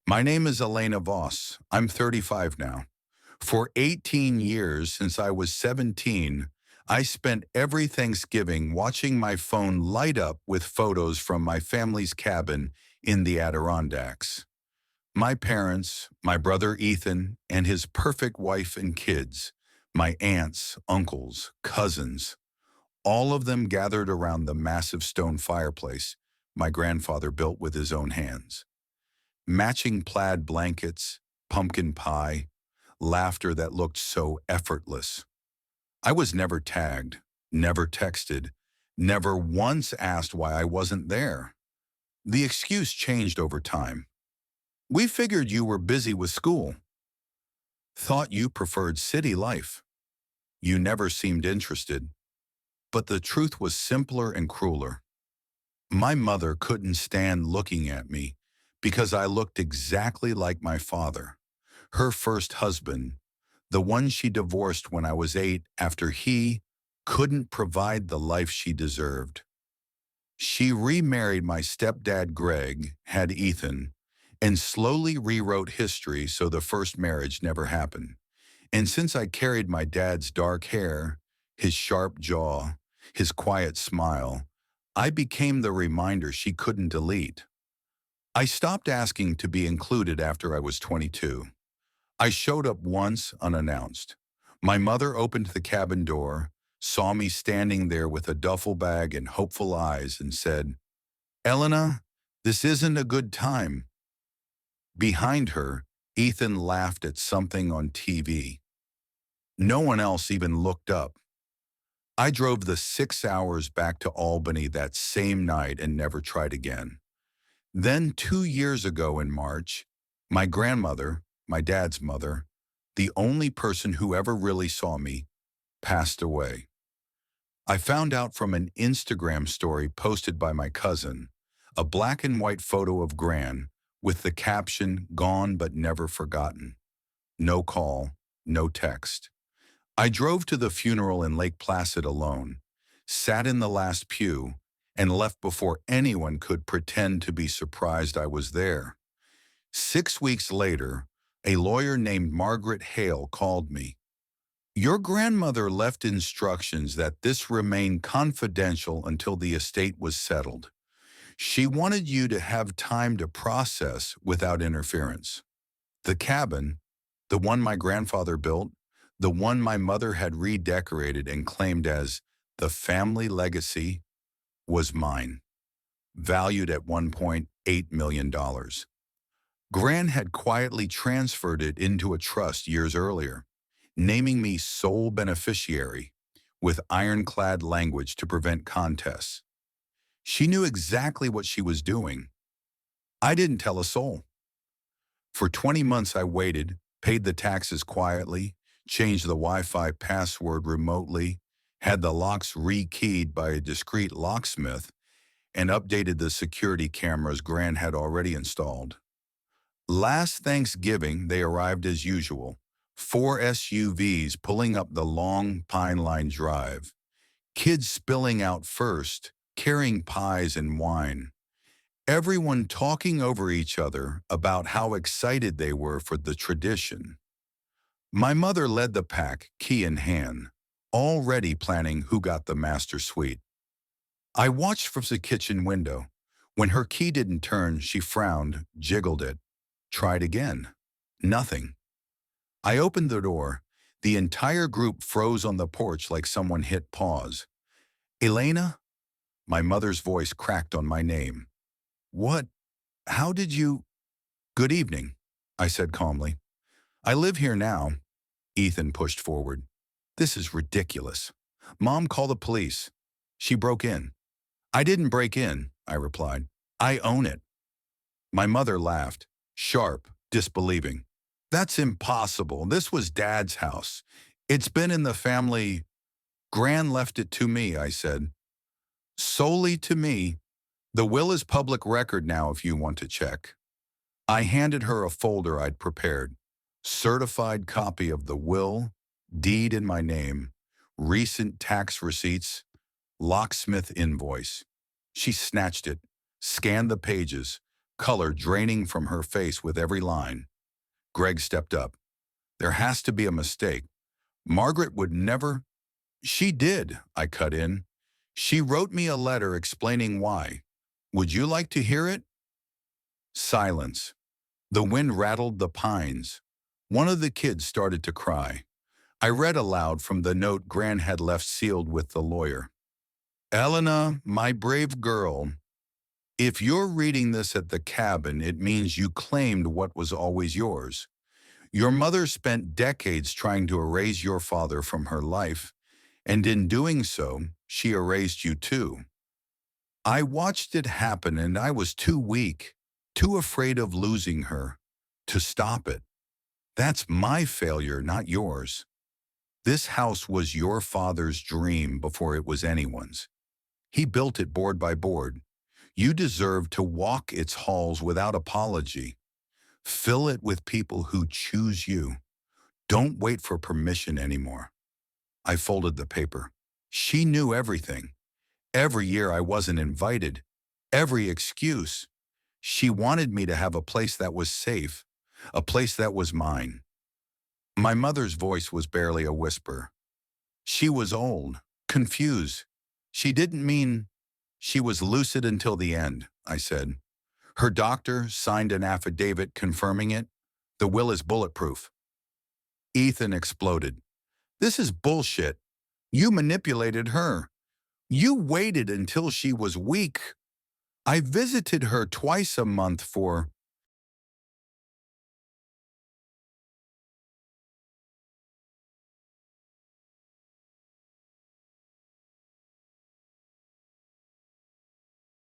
My name is Elena Voss. I'm 35 now. For 18 years, since I was 17, I spent every Thanksgiving watching my phone light up with photos from my family's cabin in the Adirondacks. My parents, my brother Ethan, and his perfect wife and kids, my aunts, uncles, cousins, all of them gathered around the massive stone fireplace my grandfather built with his own hands. Matching plaid blankets, pumpkin pie, laughter that looked so effortless. I was never tagged, never texted, never once asked why I wasn't there. The excuse changed over time. We figured you were busy with school. Thought you preferred city life. You never seemed interested. But the truth was simpler and crueler. My mother couldn't stand looking at me because I looked exactly like my father, her first husband, the one she divorced when I was 8 after he couldn't provide the life she deserved. She remarried my stepdad Greg, had Ethan, and slowly rewrote history so the first marriage never happened. And since I carried my dad's dark hair, his sharp jaw, his quiet smile, I became the reminder she couldn't delete. I stopped asking to be included after I was 22. I showed up once unannounced. My mother opened the cabin door, saw me standing there with a duffel bag and hopeful eyes, and said, "Elena, this isn't a good time." Behind her, Ethan laughed at something on TV. No one else even looked up. I drove the 6 hours back to Albany that same night and never tried again. Then 2 years ago in March, my grandmother, my dad's mother, the only person who ever really saw me, passed away. I found out from an Instagram story posted by my cousin, a black and white photo of Gran with the caption, "Gone but never forgotten." No call, no text. I drove to the funeral in Lake Placid alone, sat in the last pew, and left before anyone could pretend to be surprised I was there. 6 weeks later, a lawyer named Margaret Hale called me. "Your grandmother left instructions that this remain confidential until the estate was settled. She wanted you to have time to process without interference." The cabin, the one my grandfather built, the one my mother had redecorated and claimed as the family legacy, was mine, valued at $1.8 million. Gran had quietly transferred it into a trust years earlier, naming me sole beneficiary, with ironclad language to prevent contests. She knew exactly what she was doing. I didn't tell a soul. For 20 months I waited, paid the taxes quietly, changed the Wi-Fi password remotely, had the locks rekeyed by a discreet locksmith, and updated the security cameras Gran had already installed. Last Thanksgiving, they arrived as usual, 4 SUVs pulling up the long Pine Line Drive, kids spilling out first, carrying pies and wine. Everyone talking over each other about how excited they were for the tradition. My mother led the pack, key in hand, already planning who got the master suite. I watched from the kitchen window. When her key didn't turn, she frowned, jiggled it, tried again. Nothing. I opened the door. The entire group froze on the porch like someone hit pause. "Elena?" My mother's voice cracked on my name. "What? How did you—" "Good evening," I said calmly. "I live here now." Ethan pushed forward. "This is ridiculous. Mom, call the police. She broke in." "I didn't break in," I replied. "I own it." My mother laughed, sharp, disbelieving. "That's impossible. This was Dad's house. It's been in the family—" "Gran left it to me," I said. "Solely to me. The will is public record now if you want to check." I handed her a folder I'd prepared. Certified copy of the will, deed in my name, recent tax receipts, locksmith invoice. She snatched it, scanned the pages, color draining from her face with every line. Greg stepped up. There has to be a mistake. Margaret would never. She did, I cut in. She wrote me a letter explaining why. Would you like to hear it? Silence. The wind rattled the pines. One of the kids started to cry. I read aloud from the note Gran had left sealed with the lawyer. Elena, my brave girl, if you're reading this at the cabin, it means you claimed what was always yours. Your mother spent decades trying to erase your father from her life, and in doing so, she erased you too. I watched it happen and I was too weak, too afraid of losing her, to stop it. That's my failure, not yours. This house was your father's dream before it was anyone's. He built it board by board. You deserve to walk its halls without apology. Fill it with people who choose you. Don't wait for permission anymore. I folded the paper. She knew everything. Every year I wasn't invited. Every excuse. She wanted me to have a place that was safe, a place that was mine. My mother's voice was barely a whisper. She was old, confused. She didn't mean. She was lucid until the end, I said. Her doctor signed an affidavit confirming it. The will is bulletproof. Ethan exploded. This is bullshit. You manipulated her. You waited until she was weak. I visited her twice a month for